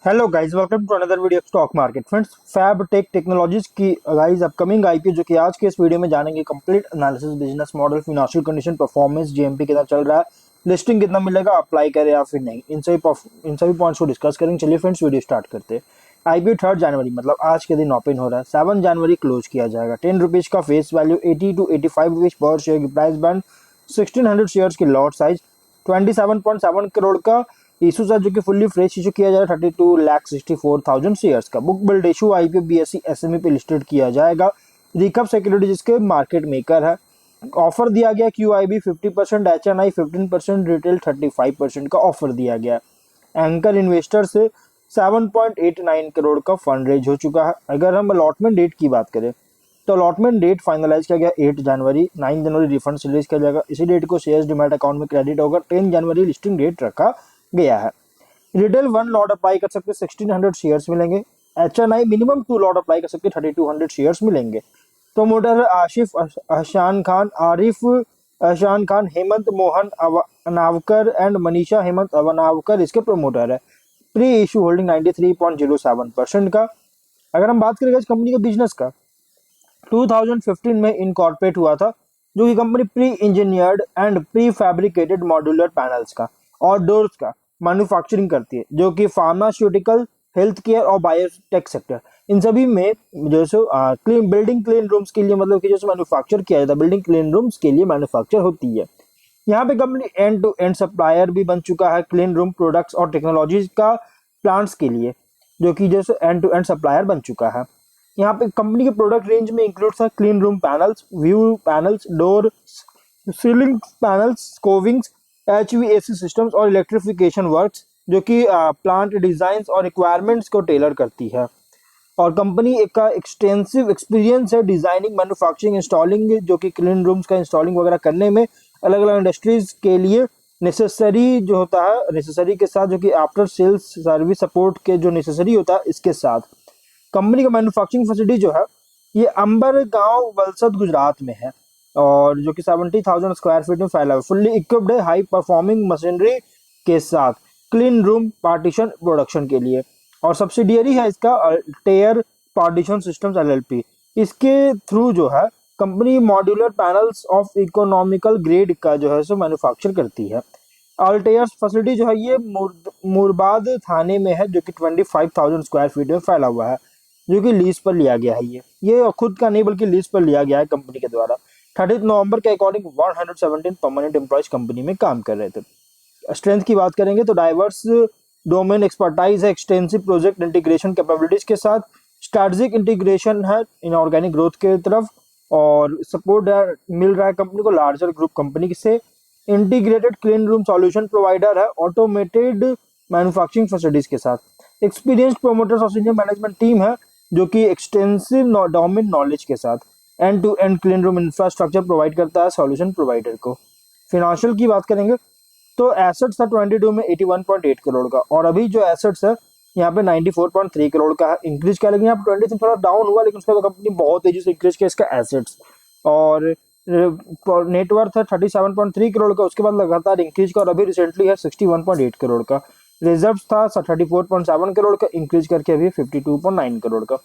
Hello guys, welcome to another video of stock market friends. Fab Tech Technologies की guys upcoming IPO जो कि आज के इस वीडियो में जानेंगे। Complete analysis, business model, financial condition, performance, GMP कितना चल रहा है, लिस्टिंग कितना मिलेगा, अप्लाई करें या फिर नहीं, इन सभी पॉइंट्स को डिस्कस करेंगे। चलिए फ्रेंड्स, वीडियो स्टार्ट करते हैं। आईपीओ 3 जनवरी मतलब आज के दिन ओपन हो रहा है। 7 जनवरी क्लोज किया जाएगा। 10 रुपीज का face value, 80 to 85 rupees per share की प्राइस बैंड, 1600 शेयर की लॉट साइज, 27.7 करोड़ का इशू था जो कि फुल्ली फ्रेश इशू किया जाएगा। 32,64,000 शेयर्स का book build issue IPO BSE SME पे लिस्टेड किया जाएगा। रिकप सिक्योरिटी जिसके मार्केट मेकर है। ऑफर दिया गया क्यूआईबी 50%, एचएनआई 15%, रिटेल 35% का ऑफर दिया गया। एंकर इन्वेस्टर से 7.89 करोड़ का फंड रेज हो चुका है। अगर हम अलॉटमेंट डेट की बात करें तो अलॉटमेंट डेट फाइनलाइज किया गया 8 जनवरी। 9 जनवरी रिफंड रिलीज किया जाएगा। इसी डेट को शेयर्स डिमैट अकाउंट में क्रेडिट होगा। 10 जनवरी लिस्टिंग डेट रखा गया है। रिटेल 1 लॉट अप्लाई कर सकते 1600 शेयर्स मिलेंगे। एचएनआई मिनिमम 2 लॉट अप्लाई कर सकते 3200 शेयर्स मिलेंगे। Promoter Ashif Ahsan Khan, Arif Ahsan Khan, Hemant Mohan अनावकर and Manisha Hemant अवनावकर इसके प्रमोटर है। प्री इशू होल्डिंग 93.07% का। अगर हम बात करें इस कंपनी के बिजनेस का, 2015 में इनकॉर्पोरेट हुआ था, जो कि company pre engineered and pre fabricated modular panels का और डोर्स का मैन्युफैक्चरिंग करती है, जो कि फार्मास्यूटिकल, हेल्थ केयर और बायोटेक सेक्टर, इन सभी में जैसे क्लीन बिल्डिंग क्लीन रूम्स के लिए, मतलब कि जैसे मैन्युफैक्चर किया जाता है, बिल्डिंग क्लीन रूम्स के लिए मैन्युफैक्चर होती है। यहाँ पे company end to end supplier भी बन चुका है क्लीन रूम प्रोडक्ट्स और टेक्नोलॉजीज का प्लांट्स के लिए, जो कि जैसे एंड टू एंड सप्लायर बन चुका है। यहाँ पे कंपनी के प्रोडक्ट रेंज में इंक्लूड्स है clean room panels, view panels, door, ceiling panels, covings, HVAC systems और इलेक्ट्रिफिकेशन वर्क्स, जो कि प्लांट डिजाइन और रिक्वायरमेंट्स को टेलर करती है। और कंपनी का एक्सटेंसिव एक्सपीरियंस है डिजाइनिंग, मैन्युफैक्चरिंग, इंस्टॉलिंग, जो कि क्लीन रूम्स का इंस्टॉलिंग वगैरह करने में अलग अलग इंडस्ट्रीज के लिए नेसेसरी जो होता है, नेसेसरी के साथ जो कि आफ्टर सेल्स सर्विस सपोर्ट के जो नेसेसरी होता है, इसके साथ कंपनी का मैन्युफैक्चरिंग फैसिलिटी जो है ये अंबर गांव वलसद गुजरात में है, और जो कि 70,000 स्क्वायर फीट में फैला हुआ, फुल्ली इक्विप्ड है हाई परफॉर्मिंग मशीनरी के साथ क्लीन रूम पार्टीशन प्रोडक्शन के लिए। और सब्सिडियरी है इसका अल्टेयर पार्टीशन सिस्टम्स एलएलपी। इसके थ्रू जो है company modular panels of economical grade का जो है सो मैन्युफैक्चर करती है। अल्टेयर्स फैसिलिटी जो है ये मुरबाद थाने में है, जो कि 25,000 स्क्वायर फीट में फैला हुआ है, जो कि लीज पर लिया गया है। ये खुद का नहीं बल्कि लीज पर लिया गया है कंपनी के द्वारा। 30 नवंबर के अकॉर्डिंग 117 परमानेंट एम्प्लॉयज कंपनी में काम कर रहे थे। स्ट्रेंथ की बात करेंगे तो डाइवर्स डोमेन एक्सपर्टाइज है, एक्सटेंसिव प्रोजेक्ट इंटीग्रेशन कैपेबिलिटीज के साथ, स्ट्रेटेजिक इंटीग्रेशन है इनऑर्गेनिक ग्रोथ के तरफ, और सपोर्ट मिल रहा है कंपनी को लार्जर ग्रुप कंपनी से। Integrated clean room solution provider है ऑटोमेटेड मैन्युफैक्चरिंग फैसिलिटीज के साथ। एक्सपीरियंस्ड प्रोमोटर्स और सीनियर मैनेजमेंट टीम है, जो कि एक्सटेंसिव डोमेन नॉलेज के साथ end to end clean room infrastructure provide करता है सॉल्यूशन प्रोवाइडर को। फिनेंशियल की बात करेंगे तो एसेट्स था 22 में 81.8 करोड़ का, और अभी जो एसेट्स है यहाँ पे 94.3 करोड़ का है। इंक्रीज किया, लेकिन यहाँ पे 20 से थोड़ा डाउन हुआ, लेकिन उसके बाद कंपनी बहुत तेजी से इंक्रीज किया इसका एसेट्स। और नेटवर्थ है 37.3 करोड़ का, उसके बाद लगातार इंक्रीज का, और अभी रिसेंटली है 61.8 करोड़ का। रिजर्व था 34.7 करोड़ का, इंक्रीज करके अभी 52.9 करोड़ का।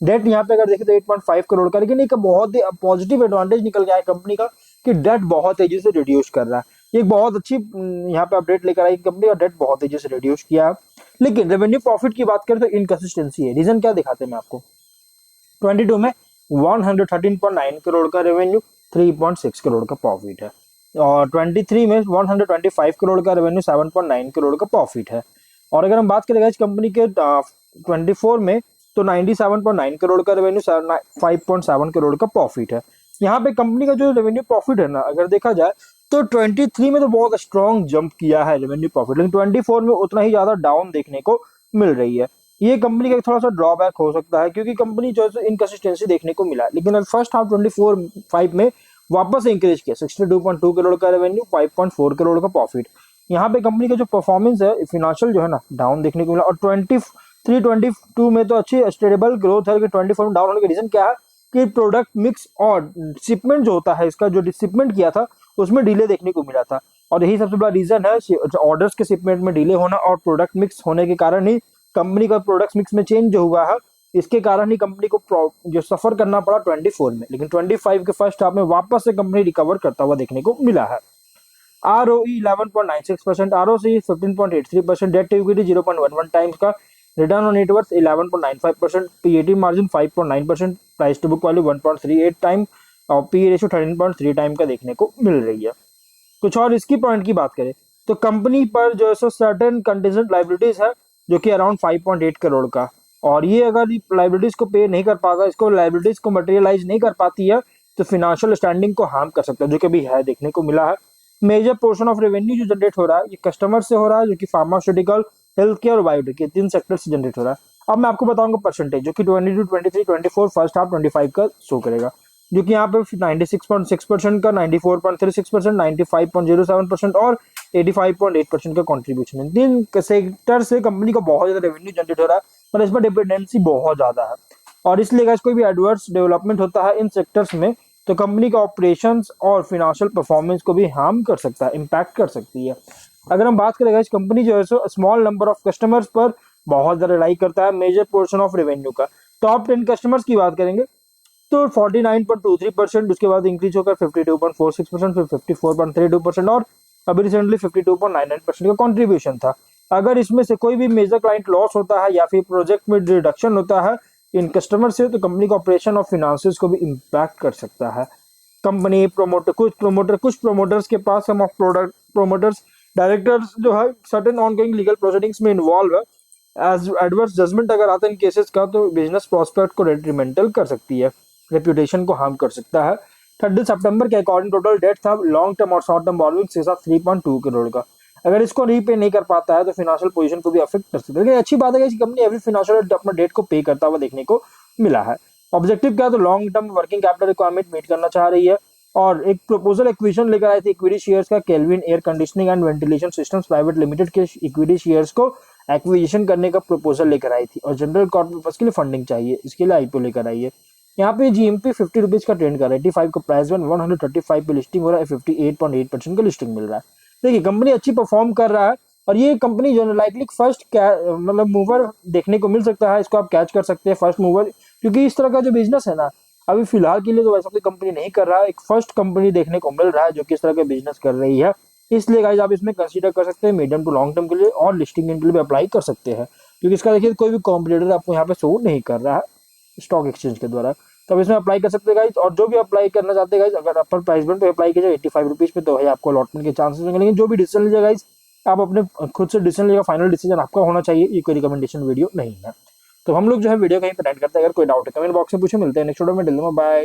डेट यहाँ पे अगर देखें तो 8.5 करोड़ का, लेकिन एक बहुत ही पॉजिटिव एडवांटेज निकल गया है कंपनी का कि डेट बहुत तेजी से रिड्यूस कर रहा है। ये एक बहुत अच्छी यहाँ पे अपडेट लेकर आई कंपनी, और डेट बहुत तेजी से रिड्यूस किया है। लेकिन रेवेन्यू प्रॉफिट की बात करें तो इनकंसिस्टेंसी है। रीजन क्या दिखाते हैं मैं आपको। 22 में 113.9 करोड़ का रेवेन्यू, 3.6 करोड़ का प्रॉफिट है, और 23 में 125 करोड़ का रेवेन्यू, 7.9 करोड़ का प्रॉफिट है। और अगर हम बात करें इस कंपनी के 24 में तो 97.9 करोड़ का रेवेन्यू, 5.7 करोड़ का प्रॉफिट है। यहाँ पे कंपनी का जो रेवेन्यू प्रॉफिट है ना, अगर देखा जाए तो 23 में तो बहुत स्ट्रॉन्ग जंप किया है रेवेन्यू प्रॉफिट, लेकिन 24 में उतना ही ज्यादा डाउन देखने को मिल रही है। ये कंपनी का थोड़ा सा ड्रॉबैक हो सकता है, क्योंकि कंपनी जो है इनकंसिस्टेंसी देखने को मिला, लेकिन फर्स्ट हाफ 24-5 में वापस इंक्रीज किया। 62.2 करोड़ का रेवेन्यू, 5.4 करोड़ का प्रॉफिट। यहाँ पे कंपनी का जो परफॉर्मेंस है फिनेंशियल जो है ना, डाउन देखने को मिला। और 23-22 में तो अच्छी स्टेबल ग्रोथ है, लेकिन 24 में डाउन होने का रीजन क्या है कि प्रोडक्ट मिक्स और शिपमेंट जो होता है, इसका जो शिपमेंट किया था उसमें डिले देखने को मिला था, और यही सबसे बड़ा रीजन है ऑर्डर्स के शिपमेंट में डिले होना और प्रोडक्ट मिक्स होने के कारण ही कंपनी का प्रोडक्ट मिक्स में चेंज हुआ है, इसके कारण ही कंपनी को जो सफर करना पड़ा 24 में, लेकिन 25 के फर्स्ट हाफ में वापस से कंपनी रिकवर करता हुआ देखने को मिला है। ROE 11.96%, ROC 15.83%, debt to equity 0.11 times का, return on net worth 11.95%, PAT margin 5.9%, price to book value 1.38 time और PE रेशियो 13.3 टाइम का देखने को मिल रही है। कुछ और इसकी पॉइंट की बात करें तो कंपनी पर जो है सो सर्टेन कंटीजेंट लाइबिलिटीज है जो कि अराउंड 5.8 करोड़ का, और ये अगर लाइबिलिटीज को पे नहीं कर पाता, इसको लाइबिलिटीज को मटेरियलाइज नहीं कर पाती है तो फिनेंशियल स्टैंडिंग को हार्म कर सकता है, जो कि अभी है देखने को मिला है। मेजर पोर्शन ऑफ रेवेन्यू जो जनरेट हो रहा है ये कस्टमर से हो रहा है, जो कि फार्मास्यूटिकल, हेल्थ केयर और बायोटेक, ये 3 सेक्टर से जनरेट हो रहा है। अब मैं आपको बताऊंगा परसेंटेज, जो कि 22, 23, 24 फर्स्ट हाफ 25 का शो करेगा, जो कि यहाँ पे 96.6% का, 94.36%, 95.07% और 85.8% का कंट्रीब्यूशन है। 3 सेक्टर से कंपनी को बहुत ज्यादा रेवेन्यू जनरेट हो रहा है, पर इसमें डिपेंडेंसी बहुत ज्यादा है, और इसलिए गाइस कोई भी एडवर्स डेवलपमेंट होता है इन सेक्टर्स में तो कंपनी का ऑपरेशंस और फिनेंशियल परफॉर्मेंस को भी हार्म कर सकता है, इम्पैक्ट कर सकती है। अगर हम बात करें गाइस, कंपनी जो है so small number of customers पर बहुत ज्यादा रिलाई करता है मेजर पोर्शन ऑफ रेवेन्यू का। टॉप 10 कस्टमर्स की बात करेंगे तो 49.23%, उसके बाद इंक्रीज होकर 52.46%, फिर 54.32% और अभी रिसेंटली 52.99% का कंट्रीब्यूशन था। अगर इसमें से कोई भी मेजर क्लाइंट लॉस होता है या फिर प्रोजेक्ट में रिडक्शन होता है इन कस्टमर से तो कंपनी का ऑपरेशन और फिनेंसेस को भी इम्पैक्ट कर सकता है। कंपनी कुछ प्रोमोटर्स के पास हम प्रोडक्ट प्रोमोटर्स डायरेक्टर्स जो है सर्टेन ऑनगोइंग लीगल प्रोसीडिंग्स में इन्वॉल्व है। एज एडवर्स जजमेंट अगर आता है इन केसेस का तो बिजनेस प्रोस्पेक्ट को डेट्रीमेंटल कर सकती है, रेप्यूटेशन को हार्म कर सकता है। 30 सितंबर के अकॉर्डिंग टोटल डेट था लॉन्ग टर्म और शॉर्ट टर्म बॉरोइंग के साथ 3.2 करोड़ का। अगर इसको रीपे नहीं कर पाता है तो फिनेंशियल पोजीशन को भी अफेक्ट कर सकता है, लेकिन अच्छी बात है कि कंपनी एवरी फिनेंशियल अपना डेट को पे करता हुआ देखने को मिला है। ऑब्जेक्टिव क्या है तो long term working capital requirement meet करना चाह रही है, और एक प्रपोजल एक्विजिशन लेकर आई थी इक्विटी शेयर्स का, kelvin air conditioning and ventilation systems private limited के इक्विटी शेयर्स को एक्विजिशन करने का प्रपोजल लेकर आई थी, और जनरल कॉर्पोरेट के लिए फंडिंग चाहिए, इसके लिए IPO लेकर आई है। यहाँ पे GMP 50 रुपीज का ट्रेंड कर रहा है, 85 का प्राइस 135 पे लिस्टिंग हो रहा है, 58.8% का लिस्टिंग मिल रहा है। देखिए कंपनी अच्छी परफॉर्म कर रहा है, और ये कंपनी जो लाइकली फर्स्ट मतलब मूवर देखने को मिल सकता है, इसको आप कैच कर सकते हैं फर्स्ट मूवर, क्योंकि इस तरह का जो बिजनेस है ना अभी फिलहाल के लिए तो वैसा कोई कंपनी नहीं कर रहा है, एक फर्स्ट कंपनी देखने को मिल रहा है जो कि इस तरह का बिजनेस कर रही है। इसलिए गाइस आप इसमें कंसीडर कर सकते हैं मीडियम टू लॉन्ग टर्म के लिए, और लिस्टिंग के लिए भी अप्लाई कर सकते हैं, क्योंकि इसका देखिए कोई भी कॉम्पिटिटर आपको यहाँ पे शो नहीं कर रहा है स्टॉक एक्सचेंज के द्वारा, तो इसमें अप्लाई कर सकते हैं गाइस। और जो भी अप्लाई करना चाहते हैं गाइस, अगर अपर प्राइस बैंड पे अप्लाई कीजिए 85 रुपीज पे तो भाई आपको अलॉटमेंट के चांसेस होंगे, लेकिन जो भी डिसीजन लीजिएगा गाइस आप अपने खुद से डिसीजन लीजिएगा, फाइनल डिसीजन आपका होना चाहिए, ये कोई रिकमेंडेशन वीडियो नहीं है। तो हम लोग जो है वीडियो कहीं पर एंड करते हैं, अगर कोई डाउट है कमेंट बॉक्स में पूछे, मिलते हैं नेक्स्ट वीडियो में, बाय।